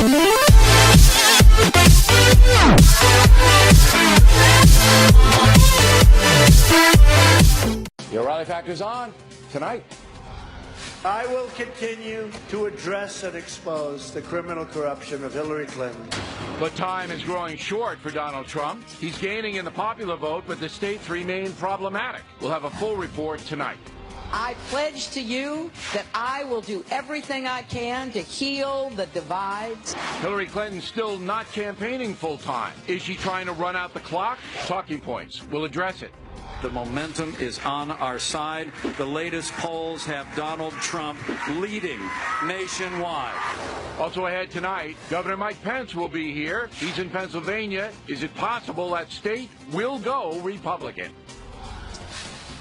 Your O'Reilly Factor's on tonight. I will continue to address and expose the criminal corruption of Hillary Clinton. But time is growing short for Donald Trump. He's gaining in the popular vote, but the states remain problematic. We'll have a full report tonight. I pledge to you that I will do everything I can to heal the divides. Hillary Clinton's still not campaigning full-time. Is she trying to run out the clock? Talking points. We'll address it. The momentum is on our side. The latest polls have Donald Trump leading nationwide. Also ahead tonight, Governor Mike Pence will be here. He's in Pennsylvania. Is it possible that state will go Republican?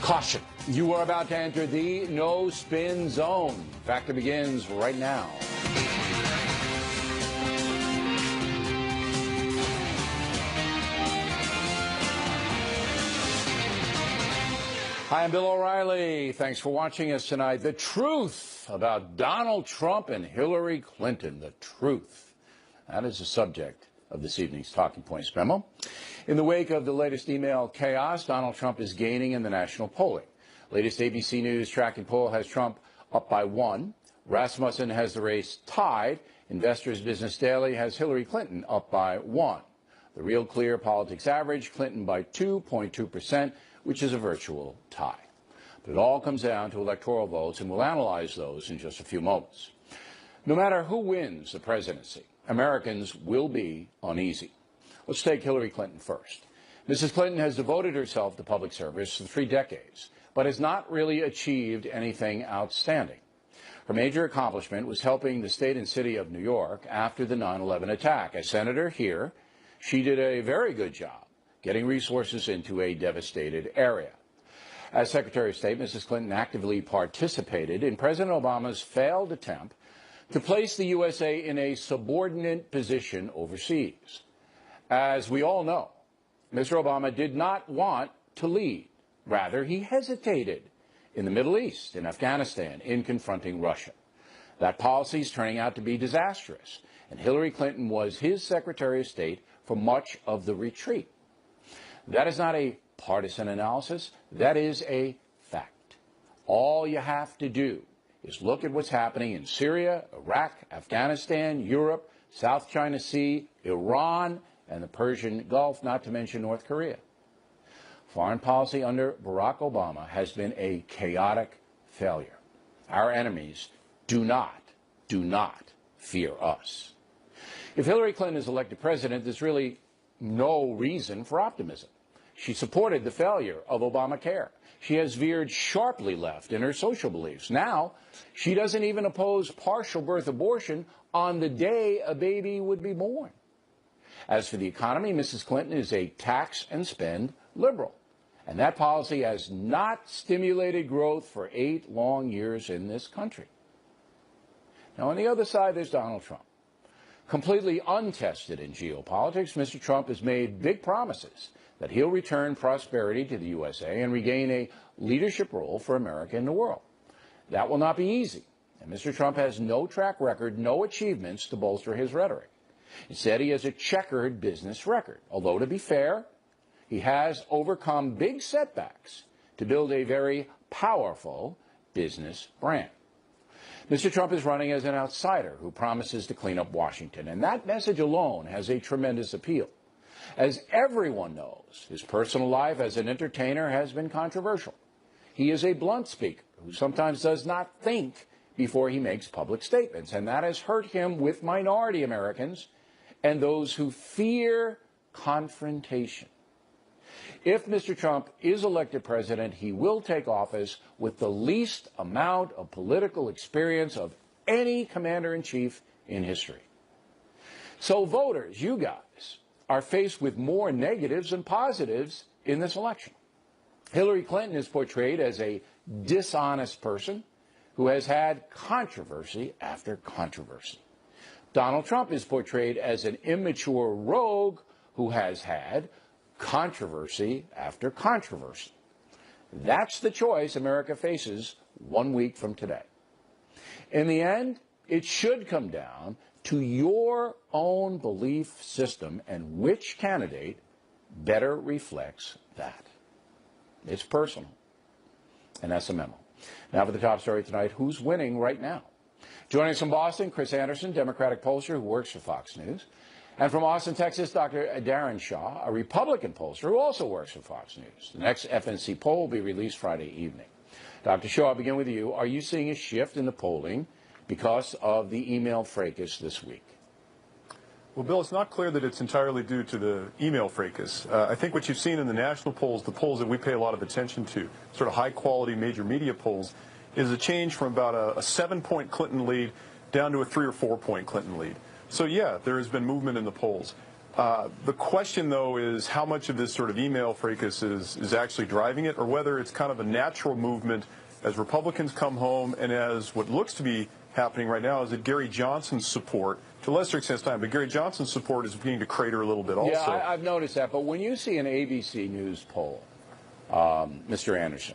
Caution. You are about to enter the no-spin zone. Factor begins right now. Hi, I'm Bill O'Reilly. Thanks for watching us tonight. The truth about Donald Trump and Hillary Clinton. The truth. That is the subject of this evening's Talking Points memo. In the wake of the latest email chaos, Donald Trump is gaining in the national polling. Latest ABC News tracking poll has Trump up by 1. Rasmussen has the race tied. Investors Business Daily has Hillary Clinton up by 1. The Real Clear Politics average, Clinton by 2.2%, which is a virtual tie. But it all comes down to electoral votes, and we'll analyze those in just a few moments. No matter who wins the presidency, Americans will be uneasy. Let's take Hillary Clinton first. Mrs. Clinton has devoted herself to public service for 3 decades, but has not really achieved anything outstanding. Her major accomplishment was helping the state and city of New York after the 9/11 attack. As senator here, she did a very good job getting resources into a devastated area. As Secretary of State, Mrs. Clinton actively participated in President Obama's failed attempt to place the USA in a subordinate position overseas. As we all know, Mr. Obama did not want to lead. Rather, he hesitated in the Middle East, in Afghanistan, in confronting Russia. That policy is turning out to be disastrous, and Hillary Clinton was his Secretary of State for much of the retreat. That is not a partisan analysis. That is a fact. All you have to do is look at what's happening in Syria, Iraq, Afghanistan, Europe, South China Sea, Iran, and the Persian Gulf, not to mention North Korea. Foreign policy under Barack Obama has been a chaotic failure. Our enemies do not fear us. If Hillary Clinton is elected president, there's really no reason for optimism. She supported the failure of Obamacare. She has veered sharply left in her social beliefs. Now, she doesn't even oppose partial birth abortion on the day a baby would be born. As for the economy, Mrs. Clinton is a tax and spend liberal. And that policy has not stimulated growth for 8 long years in this country. Now, on the other side, there's Donald Trump. Completely untested in geopolitics, Mr. Trump has made big promises that he'll return prosperity to the USA and regain a leadership role for America in the world. That will not be easy, and Mr. Trump has no track record, no achievements to bolster his rhetoric. Instead, he has a checkered business record, although to be fair, he has overcome big setbacks to build a very powerful business brand. Mr. Trump is running as an outsider who promises to clean up Washington, and that message alone has a tremendous appeal. As everyone knows, his personal life as an entertainer has been controversial. He is a blunt speaker who sometimes does not think before he makes public statements, and that has hurt him with minority Americans and those who fear confrontation. If Mr. Trump is elected president, he will take office with the least amount of political experience of any commander-in-chief in history. So voters, you guys, are faced with more negatives than positives in this election. Hillary Clinton is portrayed as a dishonest person who has had controversy after controversy. Donald Trump is portrayed as an immature rogue who has had controversy after controversy. That's the choice America faces 1 week from today. In the end, it should come down to your own belief system and which candidate better reflects that. It's personal. And that's the memo. Now for the top story tonight, who's winning right now? Joining us from Boston, Chris Anderson, Democratic pollster who works for Fox News. And from Austin, Texas, Dr. Darren Shaw, a Republican pollster who also works for Fox News. The next FNC poll will be released Friday evening. Dr. Shaw, I'll begin with you. Are you seeing a shift in the polling because of the email fracas this week? Well, Bill, it's not clear that it's entirely due to the email fracas. I think what you've seen in the national polls, the polls that we pay a lot of attention to, sort of high-quality major media polls, is a change from about a 7-point Clinton lead down to a 3 or 4-point Clinton lead. So, yeah, there has been movement in the polls. The question, though, is how much of this sort of email fracas is actually driving it, or whether it's kind of a natural movement as Republicans come home and as what looks to be happening right now is that Gary Johnson's support, to a lesser extent time, but Gary Johnson's support is beginning to crater a little bit also. Yeah, I've noticed that. But when you see an ABC News poll, Mr. Anderson,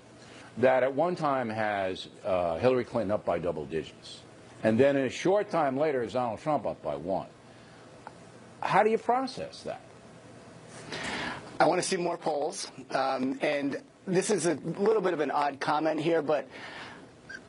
that at one time has Hillary Clinton up by double digits, and then in a short time later is Donald Trump up by 1. How do you process that? I want to see more polls, and this is a little bit of an odd comment here, but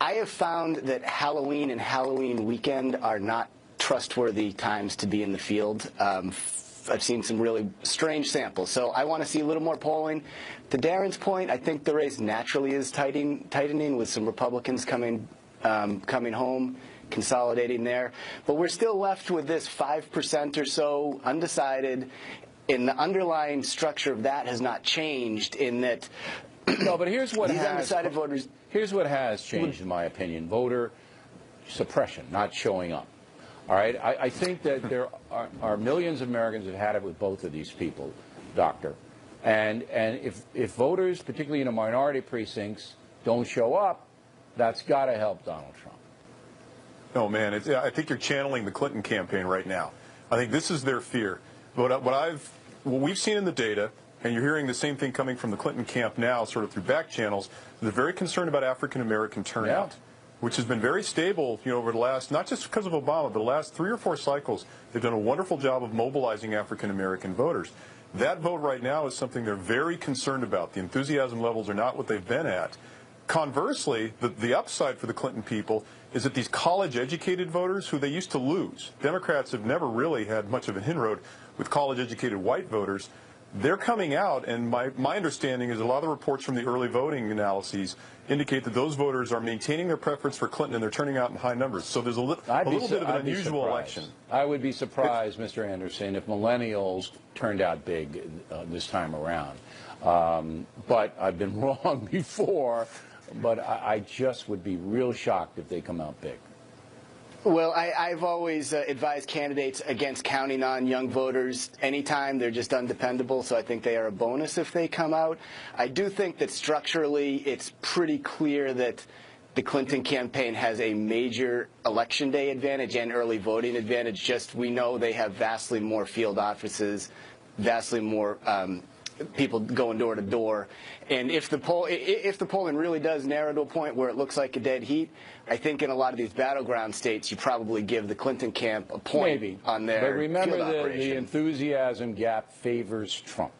I have found that Halloween and Halloween weekend are not trustworthy times to be in the field. I've seen some really strange samples, so I want to see a little more polling. To Darren's point, I think the race naturally is tightening with some Republicans coming home, consolidating there. But we're still left with this 5% or so undecided, and the underlying structure of that has not changed in that no, but here's what these undecided voters. Here's what has changed, in my opinion: voter suppression, not showing up. All right, I think that there are millions of Americans who've had it with both of these people, Doctor, and if voters, particularly in the minority precincts, don't show up, that's got to help Donald Trump. No, man, I think you're channeling the Clinton campaign right now. I think this is their fear. What we've seen in the data, and you're hearing the same thing coming from the Clinton camp now, sort of through back channels, they're very concerned about African-American turnout, which has been very stable, over the last, not just because of Obama, but the last 3 or 4 cycles. They've done a wonderful job of mobilizing African-American voters. That vote right now is something they're very concerned about. The enthusiasm levels are not what they've been at. Conversely, the upside for the Clinton people is that these college-educated voters who they used to lose, Democrats have never really had much of an inroad with college-educated white voters, they're coming out, and my understanding is a lot of the reports from the early voting analyses indicate that those voters are maintaining their preference for Clinton, and they're turning out in high numbers. So there's a little bit of an unusual election. I would be surprised, Mr. Anderson, if millennials turned out big this time around. But I've been wrong before. But I just would be real shocked if they come out big. Well, I've always advised candidates against counting on young voters anytime. They're just undependable, so I think they are a bonus if they come out. I do think that structurally it's pretty clear that the Clinton campaign has a major election day advantage and early voting advantage. Just we know they have vastly more field offices, vastly more people going door to door, and if the polling really does narrow to a point where it looks like a dead heat, I think in a lot of these battleground states you probably give the Clinton camp a point on their But remember field operation. The enthusiasm gap favors Trump,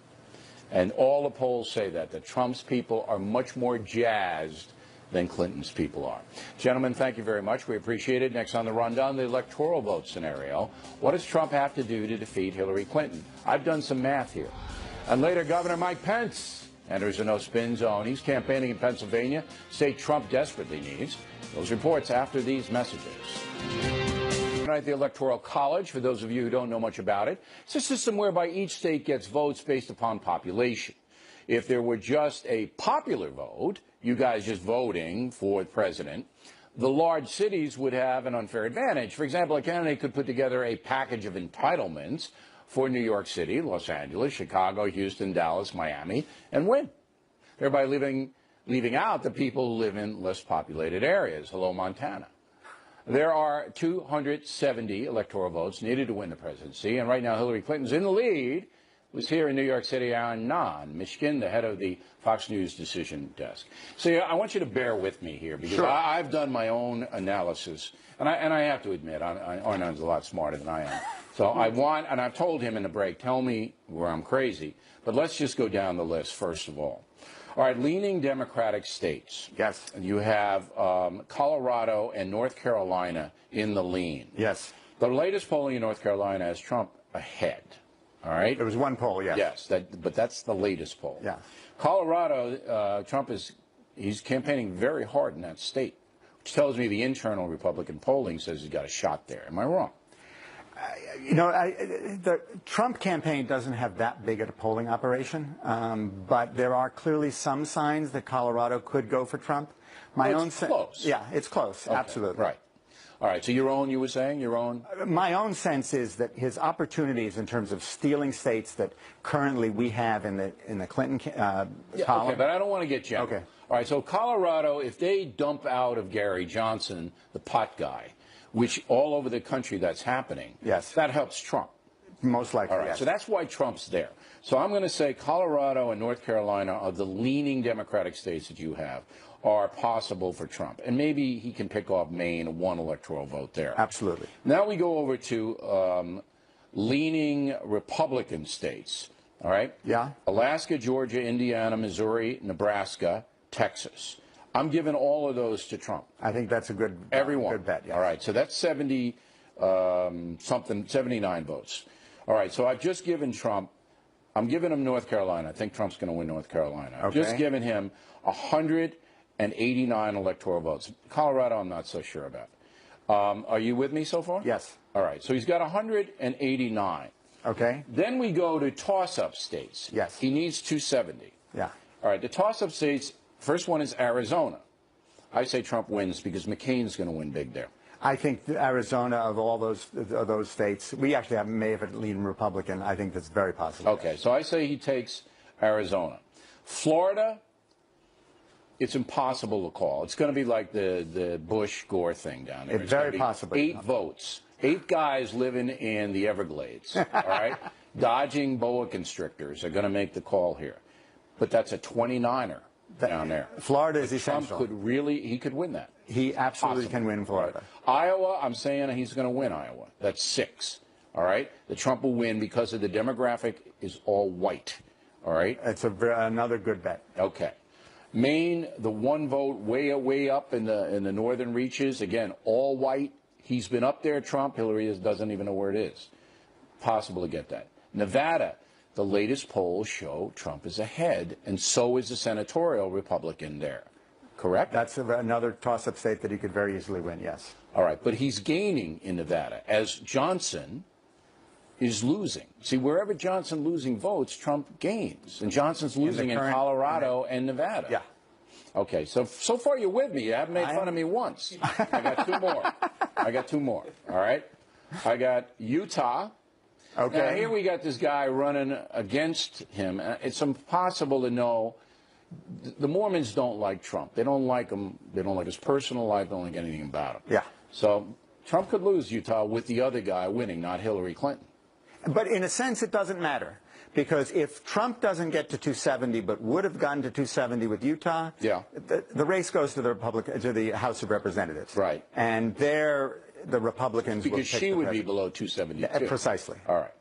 and all the polls say that Trump's people are much more jazzed than Clinton's people are. Gentlemen, thank you very much. We appreciate it. Next on the rundown, the electoral vote scenario. What does Trump have to do to defeat Hillary Clinton? I've done some math here. And later, Governor Mike Pence enters a no-spin zone. He's campaigning in Pennsylvania, state Trump desperately needs. Those reports after these messages. Tonight, the Electoral College, for those of you who don't know much about it, it's a system whereby each state gets votes based upon population. If there were just a popular vote, you guys just voting for the president, the large cities would have an unfair advantage. For example, a candidate could put together a package of entitlements for New York City, Los Angeles, Chicago, Houston, Dallas, Miami, and win, thereby leaving out the people who live in less populated areas. Hello, Montana. There are 270 electoral votes needed to win the presidency, and right now Hillary Clinton's in the lead was here in New York City on Michigan, the head of the Fox News decision desk. So yeah, I want you to bear with me here because Sure. I've done my own analysis, and I have to admit, Arnon's a lot smarter than I am. So and I've told him in the break, tell me where I'm crazy, but let's just go down the list first of all. All right, leaning Democratic states. Yes. You have Colorado and North Carolina in the lean. Yes. The latest polling in North Carolina has Trump ahead. All right. There was one poll, yes. Yes, but that's the latest poll. Yeah. Colorado, Trump he's campaigning very hard in that state, which tells me the internal Republican polling says he's got a shot there. Am I wrong? The Trump campaign doesn't have that big a polling operation, but there are clearly some signs that Colorado could go for Trump. It's close. Yeah, it's close, Okay, absolutely. Right. All right, so you were saying your own? My own sense is that his opportunities in terms of stealing states that currently we have in the Clinton column. Okay, but I don't want to get general. Okay. All right, so Colorado, if they dump out of Gary Johnson, the pot guy, which all over the country that's happening, yes, that helps Trump. Most likely, all right, yes. So that's why Trump's there. So I'm going to say Colorado and North Carolina are the leaning Democratic states that you have are possible for Trump. And maybe he can pick off Maine, one electoral vote there. Absolutely. Now we go over to leaning Republican states, all right? Yeah. Alaska, Georgia, Indiana, Missouri, Nebraska, Texas. I'm giving all of those to Trump. I think that's a good Everyone. bet. Yes. All right, so that's 79 votes. All right, so I've just given Trump, I'm giving him North Carolina. I think Trump's going to win North Carolina. I've just given him 189 electoral votes. Colorado, I'm not so sure about. Are you with me so far? Yes. All right, so he's got 189. Okay. Then we go to toss-up states. Yes. He needs 270. Yeah. All right, the toss-up states, first one is Arizona. I say Trump wins because McCain's going to win big there. I think Arizona, of all those states, we actually may have a leading Republican. I think that's very possible. Okay, so I say he takes Arizona. Florida, it's impossible to call. It's going to be like the Bush-Gore thing down there. It's very possible. 8 votes. 8 guys living in the Everglades, all right? Dodging boa constrictors are going to make the call here. But that's a 29er down there. Florida is Trump essential. he could win that. He absolutely can win Florida. Right. Iowa, I'm saying he's going to win Iowa. That's 6. All right? The Trump will win because of the demographic is all white. All right? It's another good bet. Okay. Maine, the one vote way up in the northern reaches, again, all white. He's been up there, Trump. Hillary doesn't even know where it is. Possible to get that. Nevada, the latest polls show Trump is ahead, and so is the senatorial Republican there. Correct? That's another toss-up state that he could very easily win, yes. All right, but he's gaining in Nevada as Johnson is losing. See, wherever Johnson losing votes, Trump gains. And Johnson's losing in Colorado and Nevada. Yeah. Okay, so far you're with me. You haven't made fun of me once. I got 2 more. All right? I got Utah. Okay. Now, here we got this guy running against him. It's impossible to know. The Mormons don't like Trump. They don't like him. They don't like his personal life. They don't like anything about him. Yeah. So Trump could lose Utah with the other guy winning, not Hillary Clinton. But in a sense, it doesn't matter. Because if Trump doesn't get to 270 but would have gotten to 270 with Utah, the race goes to the House of Representatives. Right. And there the Republicans will because pick she the would be president. below 272. Precisely. All right.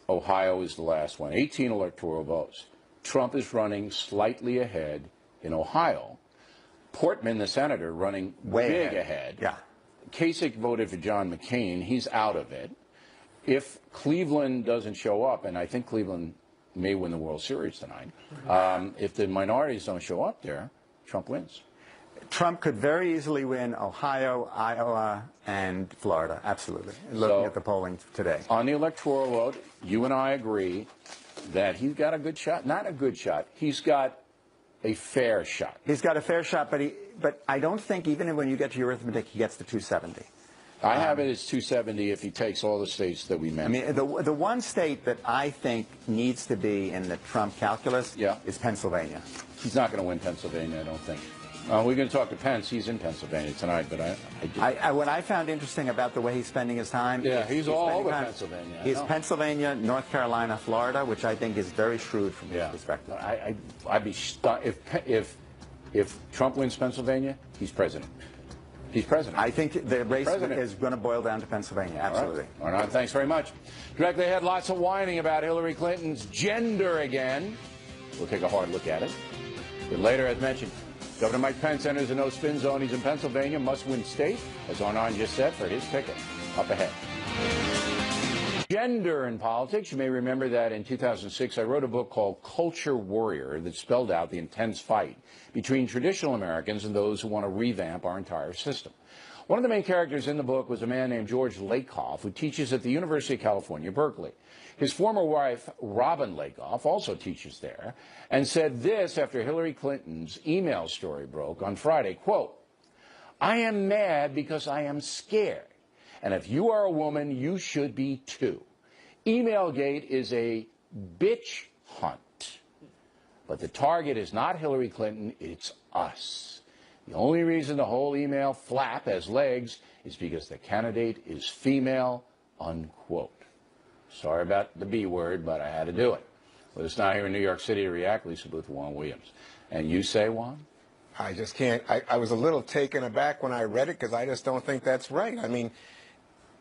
Ohio is the last one. 18 electoral votes. Trump is running slightly ahead in Ohio. Portman, the senator, running big ahead. Yeah. Kasich voted for John McCain. He's out of it. If Cleveland doesn't show up, and I think Cleveland may win the World Series tonight, if the minorities don't show up there, Trump wins. Trump could very easily win Ohio, Iowa, and Florida. Absolutely. Looking at the polling today. On the electoral vote, you and I agree that he's got a good shot. Not a good shot. He's got a fair shot. He's got a fair shot, but I don't think even when you get to your arithmetic, he gets to 270. I have it as 270 if he takes all the states that we mentioned. I mean, the one state that I think needs to be in the Trump calculus is Pennsylvania. He's not going to win Pennsylvania, I don't think. We're going to talk to Pence. He's in Pennsylvania tonight, but what I found interesting about the way he's spending his time. Yeah, he's all over Pennsylvania. He's Pennsylvania, North Carolina, Florida, which I think is very shrewd from his perspective. I'd be stunned if Trump wins Pennsylvania, he's president. He's president. I think the race is going to boil down to Pennsylvania, absolutely. All right, thanks very much. Directly ahead, lots of whining about Hillary Clinton's gender again. We'll take a hard look at it. But later, as mentioned, Governor Mike Pence enters a no-spin zone. He's in Pennsylvania, must-win state, as Arnon just said, for his ticket. Up ahead. Gender in politics. You may remember that in 2006, I wrote a book called Culture Warrior that spelled out the intense fight between traditional Americans and those who want to revamp our entire system. One of the main characters in the book was a man named George Lakoff, who teaches at the University of California, Berkeley. His former wife, Robin Lakoff, also teaches there, and said this after Hillary Clinton's email story broke on Friday, quote, "I am mad because I am scared. And if you are a woman, you should be too. Emailgate is a bitch hunt. But the target is not Hillary Clinton, it's us. The only reason the whole email flap has legs is because the candidate is female," unquote. Sorry about the B word, but I had to do it. With us now here in New York City to react, Lisa Booth, Juan Williams. And you say, Juan? I just can't. I was a little taken aback when I read it because I just don't think that's right. I mean,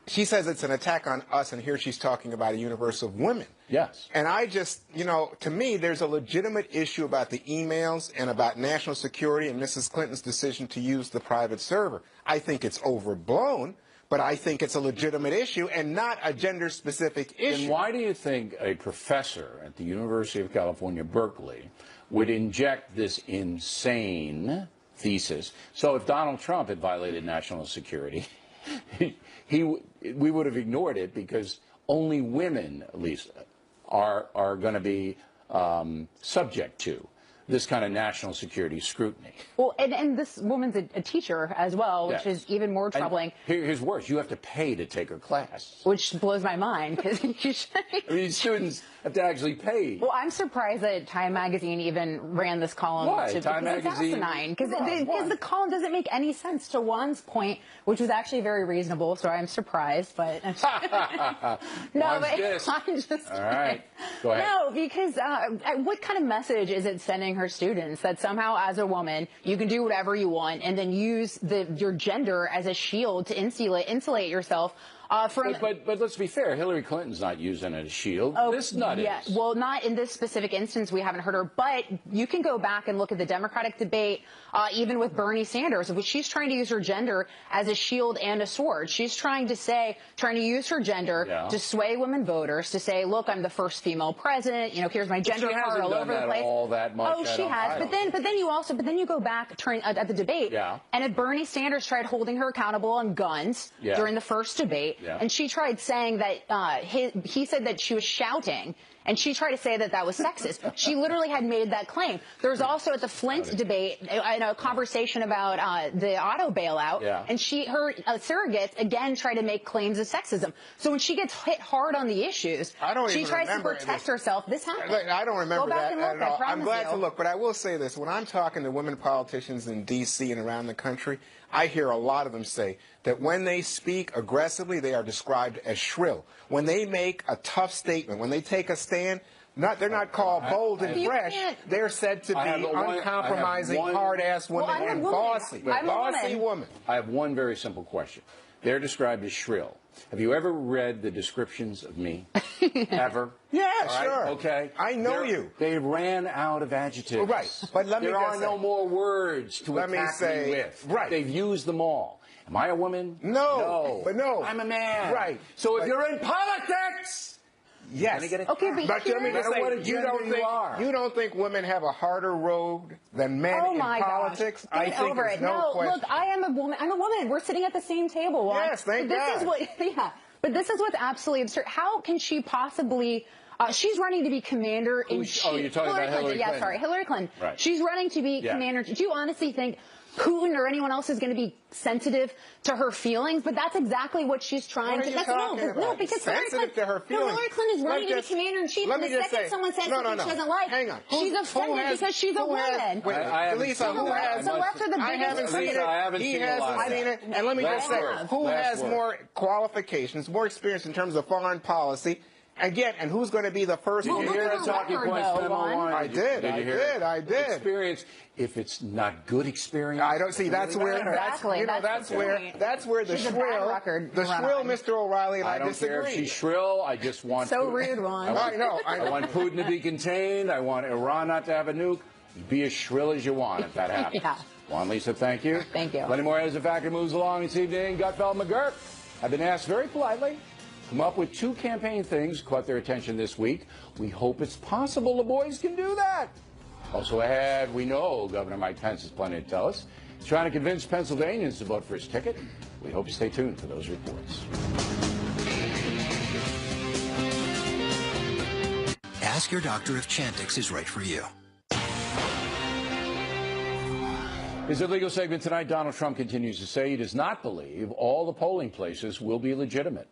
she says it's an attack on us, and here she's talking about a universe of women. Yes. And I just, to me, there's a legitimate issue about the emails and about national security and Mrs. Clinton's decision to use the private server. I think it's overblown, but I think it's a legitimate issue and not a gender-specific issue. And why do you think a professor at the University of California, Berkeley, would inject this insane thesis? So if Donald Trump had violated national security, we would have ignored it because only women, at least, are going to be subject to this kind of national security scrutiny. Well, and this woman's a teacher as well, which is even more troubling. Here's worse. You have to pay to take her class. Which blows my mind, because I mean, students have to actually pay. Well, I'm surprised that Time Magazine even ran this column. Why? Because it's asinine. Because the column doesn't make any sense to Juan's point, which was actually very reasonable, so I'm surprised. But no, but I'm just all right. Go ahead. No, because what kind of message is it sending her students that somehow as a woman you can do whatever you want and then use your gender as a shield to insulate yourself from... But let's be fair, Hillary Clinton's not using it as a shield. This nut is. Well, not in this specific instance. We haven't heard her, but you can go back and look at the Democratic debate, even with Bernie Sanders, which she's trying to use her gender as a shield and a sword. She's trying to use her gender to sway women voters, to say, look, I'm the first female president. Here's my gender card all over the place. All that much. Oh, she has. But then you go back at the debate, and if Bernie Sanders tried holding her accountable on guns during the first debate, and she tried saying that he said that she was shouting, and she tried to say that was sexist. She literally had made that claim. There was also at the Flint debate a conversation about the auto bailout, and her surrogates again tried to make claims of sexism. So when she gets hit hard on the issues, she tries to protect herself. This happened. I don't remember that at all. I'm glad to look, but I will say this. When I'm talking to women politicians in D.C. and around the country, I hear a lot of them say that when they speak aggressively, they are described as shrill. When they make a tough statement, when they take a stand, they're not called bold and fresh. They're said to be uncompromising, hard-ass women and bossy. Bossy woman. I have one very simple question. They're described as shrill. Have you ever read the descriptions of me? Ever? Yeah, right? sure. Okay. I know you. They ran out of adjectives. Right. But there are no more words to attack me with. Right. They've used them all. Am I a woman? No. But no. I'm a man. Right. So if you're in politics, yes. Okay, but let me just say, you don't think women have a harder road than men in politics? I think there's no question. Look, I am a woman. I'm a woman. We're sitting at the same table. Yes, thank God. But this is what's absolutely absurd. How can she possibly... she's running to be commander-in-chief. Oh, you're talking about Hillary Clinton. Yeah, sorry, Hillary Clinton. Right. She's running to be commander. Do you honestly think Putin or anyone else is going to be sensitive to her feelings, but that's exactly what she's trying to. No, because sensitive to her feelings. Hillary Clinton is running to be commander-in-chief, and the second someone says something she doesn't like, she's offended because she's a woman. Lisa, who has? So after the I haven't seen it. He hasn't seen it. And let me just say, who has more qualifications, more experience in terms of foreign policy? Again, and who's going to be the first? Did you hear the talking points memo one? I did. Experience. If it's not good experience, I don't see. That's where. That's where the shrill, Mr. O'Reilly, and I disagree. don't care if she's shrill. I just want. So rude, Ron. I know. I want Putin to be contained. I want Iran not to have a nuke. Be as shrill as you want if that happens. Yeah. Juan, Lisa, thank you. Thank you. Plenty more as the factor moves along this evening. Gutfeld McGurk have been asked very politely. Come up with 2 campaign things caught their attention this week. We hope it's possible the boys can do that. Also ahead, we know Governor Mike Pence has plenty to tell us. He's trying to convince Pennsylvanians to vote for his ticket. We hope you stay tuned for those reports. Ask your doctor if Chantix is right for you. His illegal segment tonight, Donald Trump continues to say he does not believe all the polling places will be legitimate.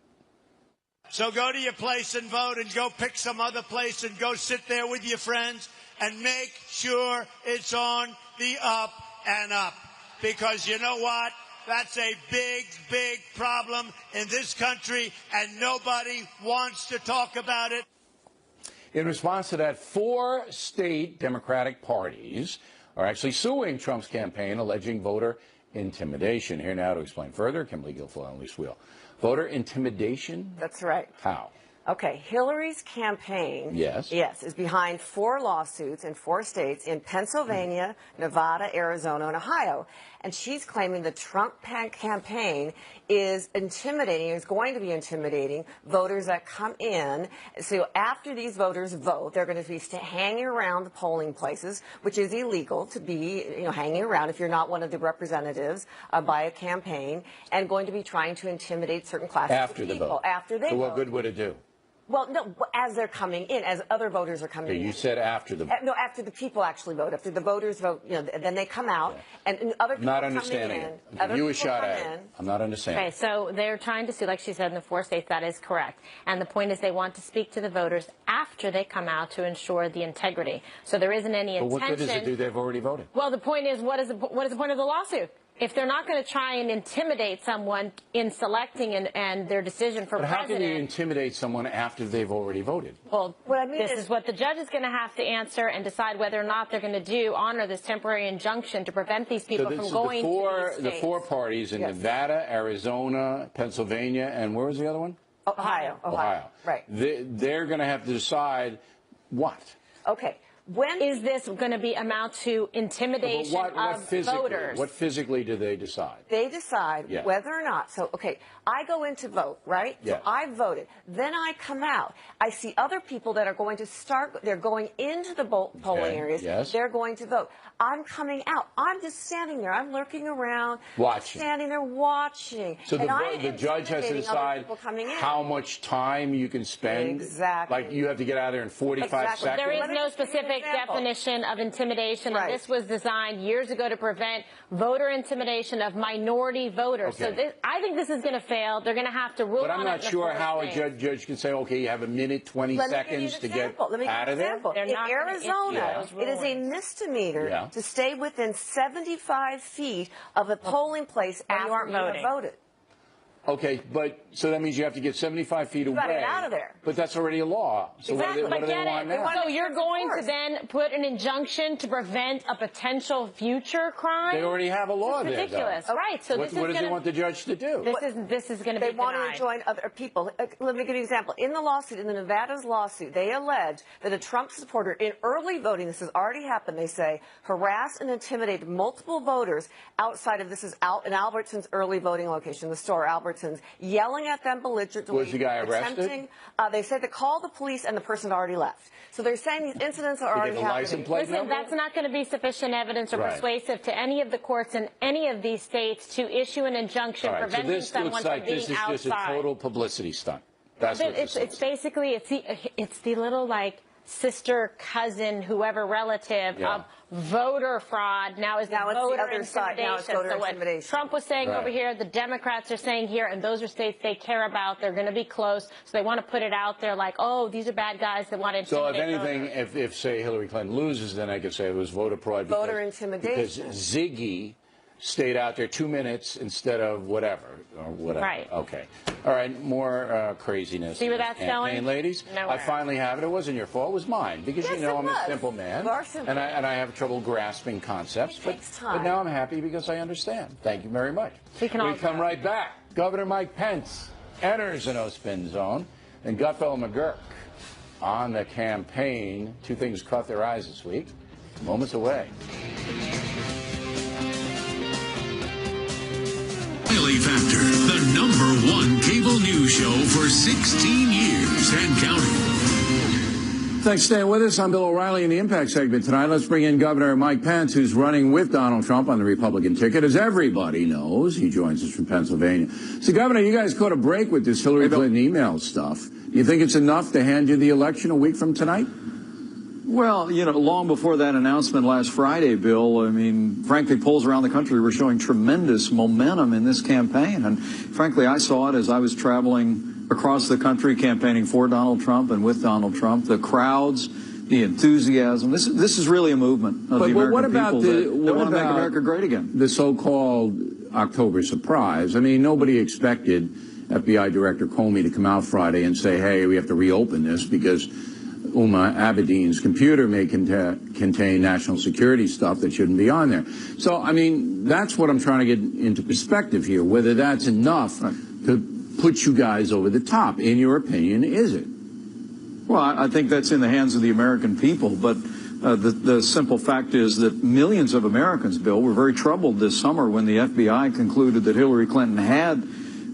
So go to your place and vote, and go pick some other place and go sit there with your friends and make sure it's on the up and up. Because you know what? That's a big, big problem in this country, and nobody wants to talk about it. In response to that, 4 state Democratic parties are actually suing Trump's campaign, alleging voter intimidation. Here now to explain further, Kimberly Guilfoyle and Lee Wheel. Voter intimidation? That's right. How? Okay, Hillary's campaign, yes, is behind 4 lawsuits in 4 states in Pennsylvania, Nevada, Arizona, and Ohio. And she's claiming the Trump campaign is intimidating, is going to be intimidating voters that come in. So after these voters vote, they're going to be hanging around the polling places, which is illegal to be, hanging around if you're not one of the representatives by a campaign, and going to be trying to intimidate certain classes of people. After the vote. After they vote. So what good would it do? Well, no, as they're coming in, as other voters are coming in. You said after the vote. No, after the people actually vote. After the voters vote, then they come out, and other people not coming understanding in. it. I'll give you a shot at it. I'm not understanding. Okay, so they're trying to sue, like she said, in the 4 states. That is correct. And the point is they want to speak to the voters after they come out to ensure the integrity. So there isn't any intention. But what good does it do? They've already voted. Well, the point is, what is the point of the lawsuit? If they're not going to try and intimidate someone in selecting and their decision for president. But how can you intimidate someone after they've already voted? Well, this is what the judge is going to have to answer and decide whether or not they're going to honor this temporary injunction to prevent these people from going to these states. The 4 parties in Nevada, Arizona, Pennsylvania, and where was the other one? Ohio. Right. They're going to have to decide what? Okay. When is this going to amount to intimidation of voters? What physically do they decide? They decide whether or not. So, okay, I go in to vote, right? Yeah. So I voted. Then I come out. I see other people that are going to start. They're going into the polling areas. Yes. They're going to vote. I'm coming out. I'm just standing there. I'm lurking around. Watching. Standing there watching. So the judge has to decide how much time you can spend? Exactly. Like you have to get out of there in 45 seconds? There is no specific definition of intimidation, and this was designed years ago to prevent voter intimidation of minority voters. Okay. So I think this is going to fail. They're going to have to rule on it. But I'm not sure how a judge can say, okay, you have a minute, 20 seconds to get out of there. In Arizona, it is a misdemeanor to stay within 75 feet of a polling place after you have voted. Okay, but so that means you have to get 75 feet away. You got to get out of there. But that's already a law. So what do they want now? So you're going to then put an injunction to prevent a potential future crime? They already have a law there. Ridiculous, right? So what does he want the judge to do? This is going to be They want to join other people. Let me give you an example. In the lawsuit, in the Nevada's lawsuit, they allege that a Trump supporter in early voting, this has already happened, they say, harassed and intimidated multiple voters outside of, this is out in Albertson's early voting location, the store, Albertson's, yelling at them belligerently. Was the guy arrested? They said to call the police, and the person had already left. So they're saying these incidents are already happening. Listen, that's not going to be sufficient evidence or persuasive to any of the courts in any of these states to issue an injunction preventing someone from being outside. So this looks like this is just a total publicity stunt. That's what it's basically it's the little sister, cousin, whoever relative of voter fraud. Now is voter intimidation. So what Trump was saying over here, the Democrats are saying here, and those are states they care about. They're going to be close, so they want to put it out there like, oh, these are bad guys that want to intimidate. So if anything, if say Hillary Clinton loses, then I could say it was voter fraud. Voter intimidation. Because Ziggy stayed out there 2 minutes instead of whatever. Or whatever. Right. Okay. All right. More craziness. See where that's going? Ladies, Nowhere. I finally have it. It wasn't your fault. It was mine. Because, you know, I'm a simple man. And I have trouble grasping concepts. But now I'm happy because I understand. Thank you very much. We come right back. Governor Mike Pence enters the no-spin zone. And Gutfeld McGurk on the campaign. Two things caught their eyes this week. Moments away. Riley Factor, the #1 cable news show for 16 years and counting. Thanks for staying with us. I'm Bill O'Reilly in the Impact segment tonight. Let's bring in Governor Mike Pence, who's running with Donald Trump on the Republican ticket. As everybody knows, he joins us from Pennsylvania. So, Governor, you guys caught a break with this Hillary Clinton email stuff. Do you think it's enough to hand you the election a week from tonight? Well, you know, long before that announcement last Friday, Bill, I mean, frankly, polls around the country were showing tremendous momentum in this campaign. And frankly, I saw it as I was traveling across the country campaigning for Donald Trump and with Donald Trump. The crowds, the enthusiasm. This is really a movement of the American people that want to make America great again. The so-called October surprise. I mean, nobody expected FBI Director Comey to come out Friday and say, hey, we have to reopen this because Uma Abedin's computer may contain national security stuff that shouldn't be on there. So, I mean, that's what I'm trying to get into perspective here, whether that's enough to put you guys over the top. In your opinion, is it? Well, I think that's in the hands of the American people, but the simple fact is that millions of Americans, Bill, were very troubled this summer when the FBI concluded that Hillary Clinton had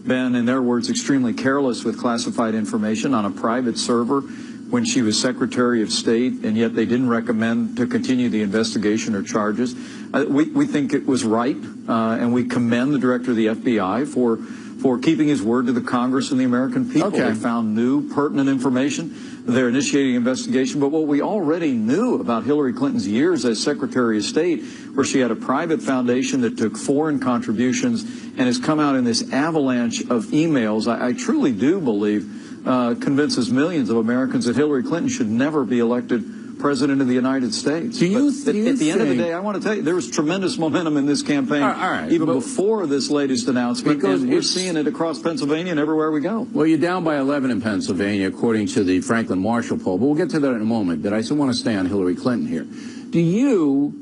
been, in their words, extremely careless with classified information on a private server when she was Secretary of State, and yet they didn't recommend to continue the investigation or charges. We think it was right, and we commend the Director of the FBI for keeping his word to the Congress and the American people. Okay. They found new, pertinent information. They're initiating an investigation. But what we already knew about Hillary Clinton's years as Secretary of State, where she had a private foundation that took foreign contributions and has come out in this avalanche of emails, I truly do believe convinces millions of Americans that Hillary Clinton should never be elected President of the United States. At the end of the day, I want to tell you, there was tremendous momentum in this campaign, even before this latest announcement, and we're seeing it across Pennsylvania and everywhere we go. Well, you're down by 11 in Pennsylvania, according to the Franklin Marshall poll, but we'll get to that in a moment. But I still want to stay on Hillary Clinton here. Do you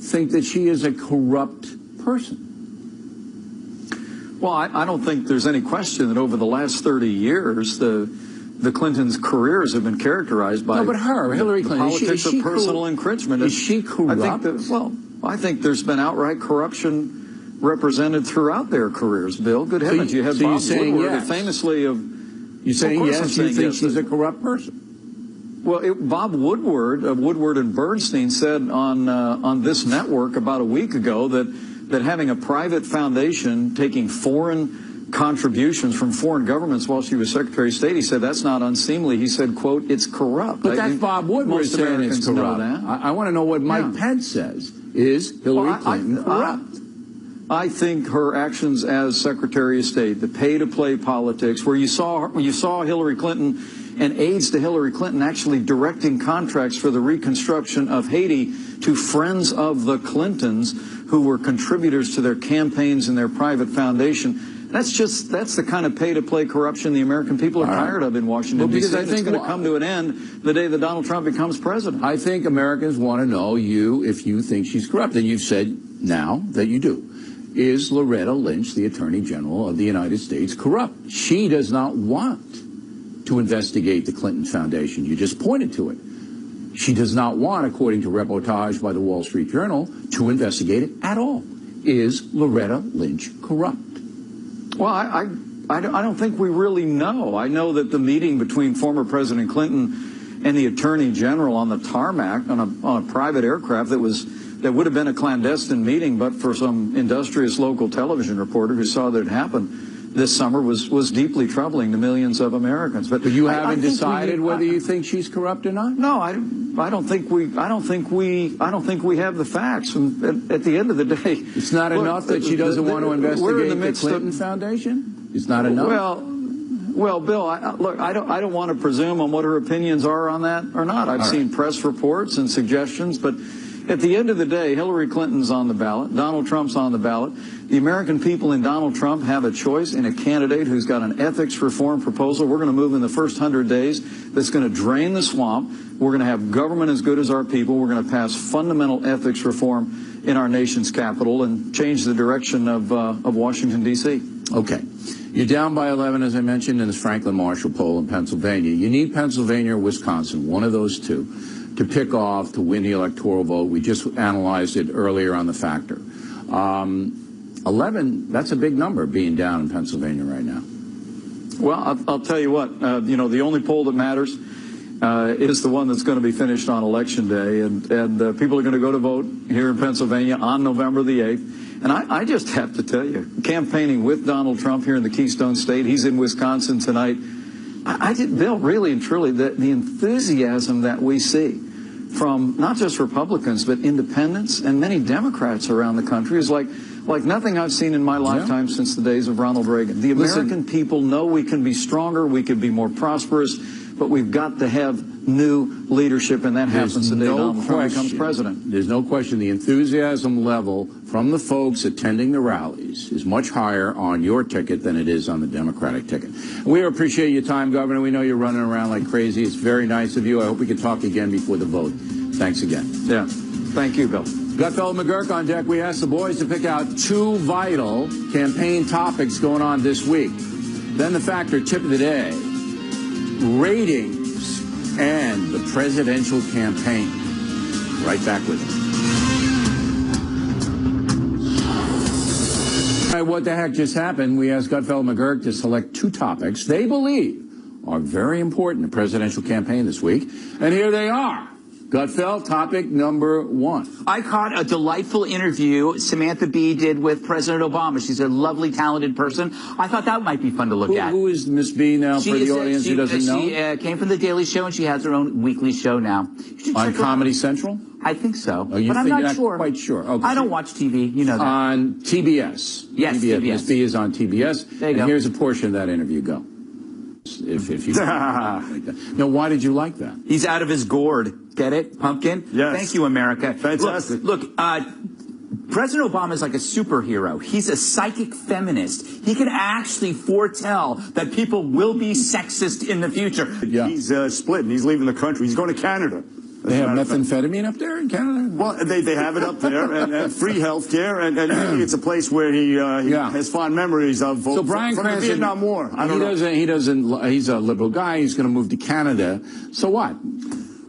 think that she is a corrupt person? Well, I don't think there's any question that over the last 30 years, the Clintons' careers have been characterized by Hillary Clinton, politics of personal enrichment. Is she corrupt? I think there's been outright corruption represented throughout their careers, Bill. Good heavens, you had Bob Woodward, famously of... You're saying yes, you think she's a corrupt person? Well, Bob Woodward of Woodward and Bernstein said on this network about a week ago that having a private foundation taking foreign contributions from foreign governments while she was Secretary of State, he said that's not unseemly. He said, quote, it's corrupt. But that's Bob Woodward saying it's corrupt. I want to know what Mike Pence says. Is Hillary Clinton corrupt? I think her actions as Secretary of State, the pay-to-play politics, where you saw Hillary Clinton and aides to Hillary Clinton actually directing contracts for the reconstruction of Haiti to friends of the Clintons who were contributors to their campaigns and their private foundation. That's the kind of pay-to-play corruption the American people are tired of in Washington, D.C. I think it's going to come to an end the day that Donald Trump becomes president. I think Americans want to know if you think she's corrupt, and you've said now that you do. Is Loretta Lynch, the Attorney General of the United States, corrupt? She does not want to investigate the Clinton Foundation. You just pointed to it. She does not want, according to reportage by the Wall Street Journal, to investigate it at all. Is Loretta Lynch corrupt? Well, I don't think we really know. I know that the meeting between former President Clinton and the Attorney General on the tarmac on a private aircraft that would have been a clandestine meeting, but for some industrious local television reporter who saw that it happened, this summer was deeply troubling to millions of Americans. But you haven't decided whether you think she's corrupt or not? No, I don't think we have the facts. And at the end of the day, it's not enough that she doesn't want to investigate the Clinton Foundation. It's not enough. Well, Bill, I don't want to presume on what her opinions are on that or not. I've seen press reports and suggestions, but at the end of the day, Hillary Clinton's on the ballot. Donald Trump's on the ballot. The American people in Donald Trump have a choice in a candidate who's got an ethics reform proposal. We're going to move in the first 100 days that's going to drain the swamp. We're going to have government as good as our people. We're going to pass fundamental ethics reform in our nation's capital and change the direction of Washington, D.C. Okay. You're down by 11, as I mentioned, in this Franklin Marshall poll in Pennsylvania. You need Pennsylvania or Wisconsin, one of those two, to pick off to win the electoral vote. We just analyzed it earlier on the factor. 11, that's a big number being down in Pennsylvania right now. Well, I'll tell you what, the only poll that matters is the one that's going to be finished on Election Day, and people are going to go to vote here in Pennsylvania on November the 8th. And I just have to tell you, campaigning with Donald Trump here in the Keystone State, he's in Wisconsin tonight. Bill, really and truly, the enthusiasm that we see from not just Republicans, but independents and many Democrats around the country is like nothing I've seen in my lifetime since the days of Ronald Reagan. The American people know we can be stronger, we can be more prosperous, but we've got to have new leadership, and that happens the day Donald Trump becomes president. There's no question the enthusiasm level from the folks attending the rallies is much higher on your ticket than it is on the Democratic ticket. We appreciate your time, Governor. We know you're running around like crazy. It's very nice of you. I hope we can talk again before the vote. Thanks again. Yeah. Thank you, Bill. Gutfeld McGurk on deck. We asked the boys to pick out two vital campaign topics going on this week. Then the factor tip of the day, ratings and the presidential campaign. Right back with us. All right, what the heck just happened? We asked Gutfeld McGurk to select two topics they believe are very important in the presidential campaign this week. And here they are. Gutfeld, topic number one. I caught a delightful interview Samantha Bee did with President Obama. She's a lovely, talented person. I thought that might be fun to look at. Who is Miss Bee now for the audience who doesn't know? She came from The Daily Show, and she has her own weekly show now. On Comedy Central? I think so, but I'm not sure. Quite sure. Okay. I don't watch TV, you know that. On TBS. Yes, TBS. Miss Bee is on TBS. There you go. Here's a portion of that interview. Go. If you like that. Now, why did you like that? He's out of his gourd. Get it? Pumpkin? Yes. Thank you, America. Fantastic. Look, President Obama is like a superhero. He's a psychic feminist. He can actually foretell that people will be sexist in the future. Yeah. He's splitting. He's leaving the country. He's going to Canada. They have methamphetamine up there in Canada? Well, they have it up there, and free health care, and it's a place where he has fond memories of so Brian from the Vietnam War. He's a liberal guy. He's going to move to Canada. So what?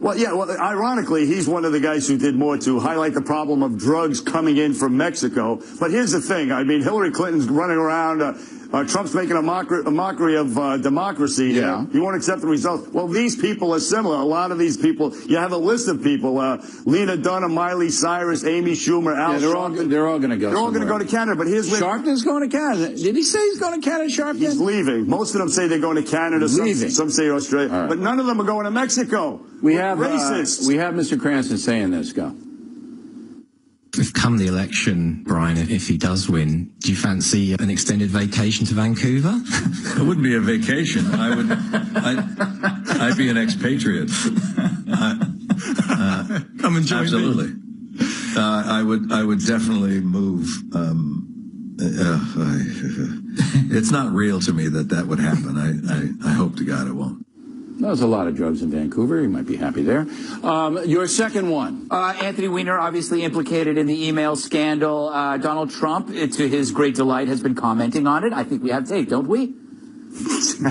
Well, yeah, ironically, he's one of the guys who did more to highlight the problem of drugs coming in from Mexico. But here's the thing. I mean, Hillary Clinton's running around. Trump's making a mockery of democracy. Yeah. He won't accept the results. Well, these people are similar. A lot of these people, you have a list of people. Lena Dunham, Miley Cyrus, Amy Schumer, Al Sharpton. They're all going to go. They're all going to go to Canada. But here's where Sharpton's going to Canada. Did he say he's going to Canada, Sharpton? He's leaving. Most of them say they're going to Canada. Some say Australia. Right. But none of them are going to Mexico. We have racists. We have Mr. Cranston saying this. Go. If come the election, Brian, if he does win, do you fancy an extended vacation to Vancouver? It wouldn't be a vacation. I'd be an expatriate. Come and join absolutely. me. I would definitely move. It's not real to me that would happen. I hope to God it won't. There's a lot of drugs in Vancouver. You might be happy there. Your second one. Anthony Weiner, obviously implicated in the email scandal. Donald Trump, to his great delight, has been commenting on it. I think we have tape, don't we?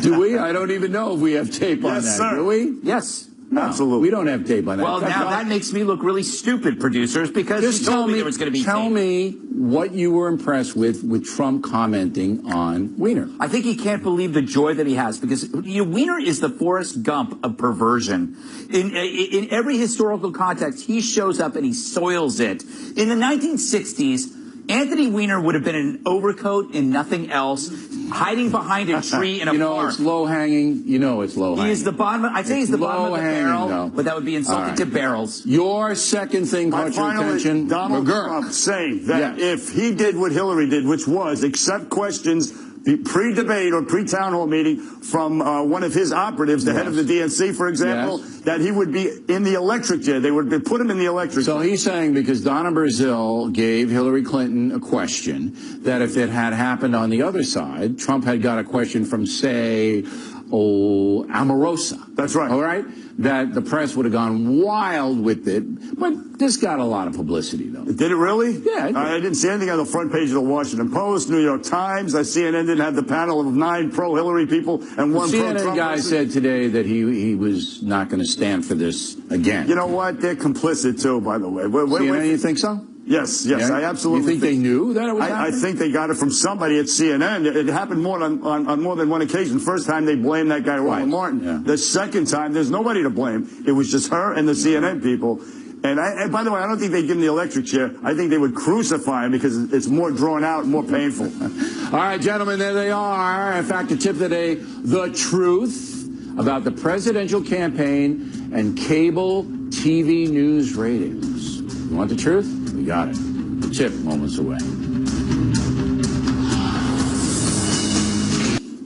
Do we? I don't even know if we have tape on that. Sir. Do we? Yes. No, absolutely. We don't have tape on that. Well, now that makes me look really stupid, producers, because just you told me there was going to be Tell tape. me what you were impressed with Trump commenting on Weiner. I think he can't believe the joy that he has, because Weiner is the Forrest Gump of perversion. In every historical context, he shows up and he soils it. In the 1960s, Anthony Weiner would have been in an overcoat and nothing else, hiding behind a tree in a farm. It's low-hanging. It's low-hanging. He is the bottom. I'd say he's the bottom of the barrel, but that would be insulting to barrels. Your second thing caught your attention. Donald Trump saying that if he did what Hillary did, which was accept questions pre-debate or pre-town hall meeting from one of his operatives, the head of the DNC, for example, that he would be in the electric chair. They would put him in the electric chair. So he's saying because Donna Brazile gave Hillary Clinton a question, that if it had happened on the other side, Trump had got a question from, say, Omarosa. That's right. All right? That the press would have gone wild with it. But this got a lot of publicity, though. Did it really? Yeah, it did. I didn't see anything on the front page of the Washington Post, New York Times. CNN didn't have the panel of 9 pro-Hillary people and 1 pro-Trump. CNN guy said today that he was not going to stand for this again. You know what? They're complicit, too, by the way. CNN, you think so? Yes, I absolutely You think they knew that it was happening? I think they got it from somebody at CNN. It happened on more than one occasion. First time they blamed that guy, Roland Martin. Yeah. The second time, there's nobody to blame. It was just her and the CNN people. And by the way, I don't think they'd give him the electric chair. I think they would crucify him because it's more drawn out and more painful. All right, gentlemen, there they are. In fact, the tip today, the truth about the presidential campaign and cable TV news ratings. You want the truth? We got it. The tip, moments away.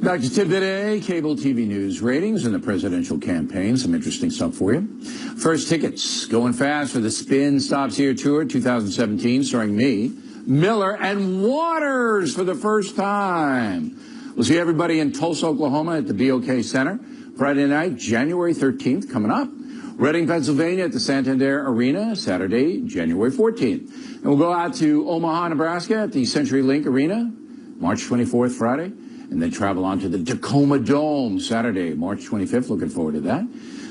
Back to tip today, cable TV news ratings and the presidential campaign. Some interesting stuff for you. First, tickets going fast for the Spin Stops Here Tour 2017, starring me, Miller, and Waters for the first time. We'll see everybody in Tulsa, Oklahoma at the BOK Center. Friday night, January 13th, coming up. Reading, Pennsylvania at the Santander Arena, Saturday, January 14th. And we'll go out to Omaha, Nebraska at the CenturyLink Arena, March 24th, Friday. And then travel on to the Tacoma Dome, Saturday, March 25th. Looking forward to that.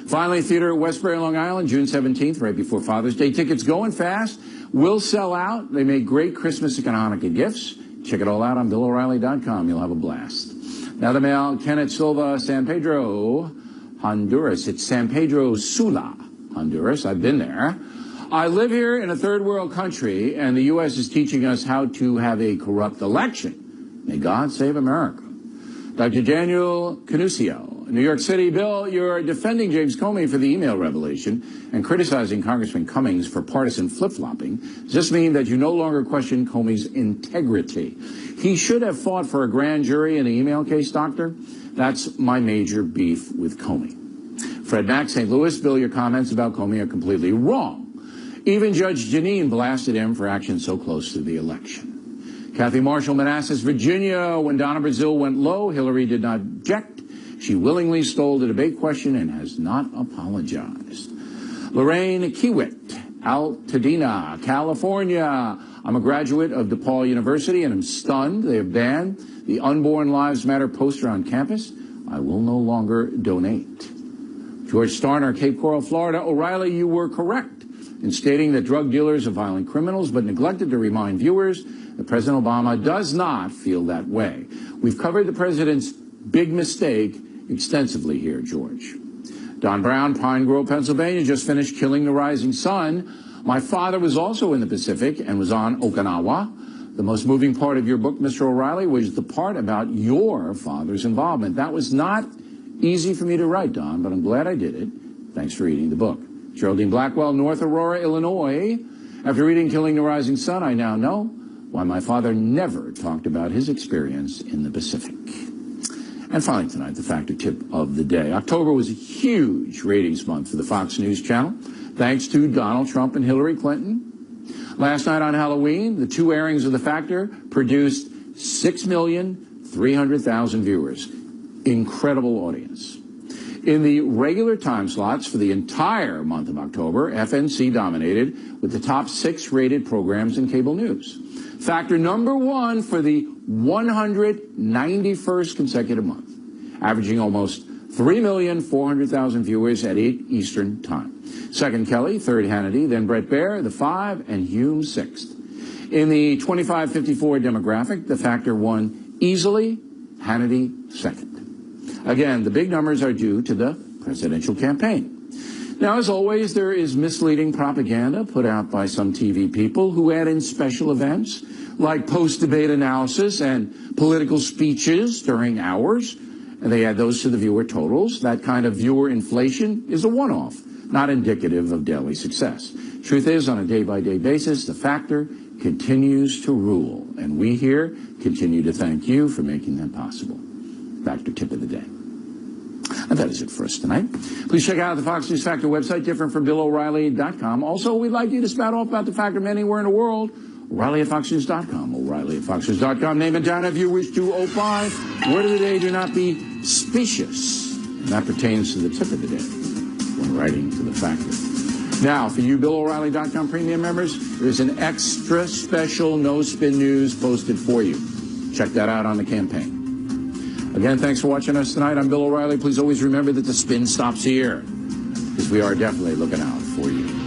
Finally, theater at Westbury, Long Island, June 17th, right before Father's Day. Tickets going fast, will sell out. They make great Christmas and Hanukkah gifts. Check it all out on BillO'Reilly.com. You'll have a blast. Now the mail, Kenneth Silva, San Pedro, Honduras. It's San Pedro Sula, Honduras. I've been there. I live here in a third world country, and the U.S. is teaching us how to have a corrupt election. May God save America. Dr. Daniel Canucio, New York City. Bill, you're defending James Comey for the email revelation and criticizing Congressman Cummings for partisan flip-flopping. Does this mean that you no longer question Comey's integrity? He should have fought for a grand jury in the email case, Doctor. That's my major beef with Comey. Fred Mack, St. Louis. Bill, your comments about Comey are completely wrong. Even Judge Janine blasted him for action so close to the election. Kathy Marshall, Manassas, Virginia. When Donna Brazile went low, Hillary did not object. She willingly stole the debate question and has not apologized. Lorraine Kiewit, Altadena, California. I'm a graduate of DePaul University, and I'm stunned they have banned the Unborn Lives Matter poster on campus. I will no longer donate. George Starner, Cape Coral, Florida. O'Reilly, you were correct in stating that drug dealers are violent criminals, but neglected to remind viewers that President Obama does not feel that way. We've covered the president's big mistake extensively here, George. Don Brown, Pine Grove, Pennsylvania, just finished Killing the Rising Sun. My father was also in the Pacific and was on Okinawa. The most moving part of your book, Mr. O'Reilly, was the part about your father's involvement. That was not easy for me to write, Don, but I'm glad I did it. Thanks for reading the book. Geraldine Blackwell, North Aurora, Illinois. After reading Killing the Rising Sun, I now know why my father never talked about his experience in the Pacific. And finally tonight, the factor tip of the day. October was a huge ratings month for the Fox News Channel, thanks to Donald Trump and Hillary Clinton. Last night on Halloween, the 2 airings of The Factor produced 6,300,000 viewers. Incredible audience. In the regular time slots for the entire month of October, FNC dominated with the top 6 rated programs in cable news. Factor number 1 for the 191st consecutive month, averaging almost 3,400,000 viewers at 8 Eastern Time. Second, Kelly. Third, Hannity. Then Brett Baer, the 5, and Hume, 6th. In the 25-54 demographic, The Factor won easily. Hannity, 2nd. Again, the big numbers are due to the presidential campaign. Now, as always, there is misleading propaganda put out by some TV people who add in special events like post-debate analysis and political speeches during hours, and they add those to the viewer totals. That kind of viewer inflation is a one-off, not indicative of daily success. Truth is, on a day-by-day basis, the factor continues to rule, and we here continue to thank you for making that possible. Factor tip of the day. And that is it for us tonight. Please check out the Fox News Factor website, different from BillO'Reilly.com. Also, we'd like you to spout off about the Factor from anywhere in the world. O'Reilly at FoxNews.com. O'Reilly at FoxNews.com. Name it down if you wish to opine. Word of the day, do not be specious. And that pertains to the tip of the day when writing to the Factor. Now, for you BillO'Reilly.com premium members, there's an extra special no-spin news posted for you. Check that out on the campaign. Again, thanks for watching us tonight. I'm Bill O'Reilly. Please always remember that the spin stops here, because we are definitely looking out for you.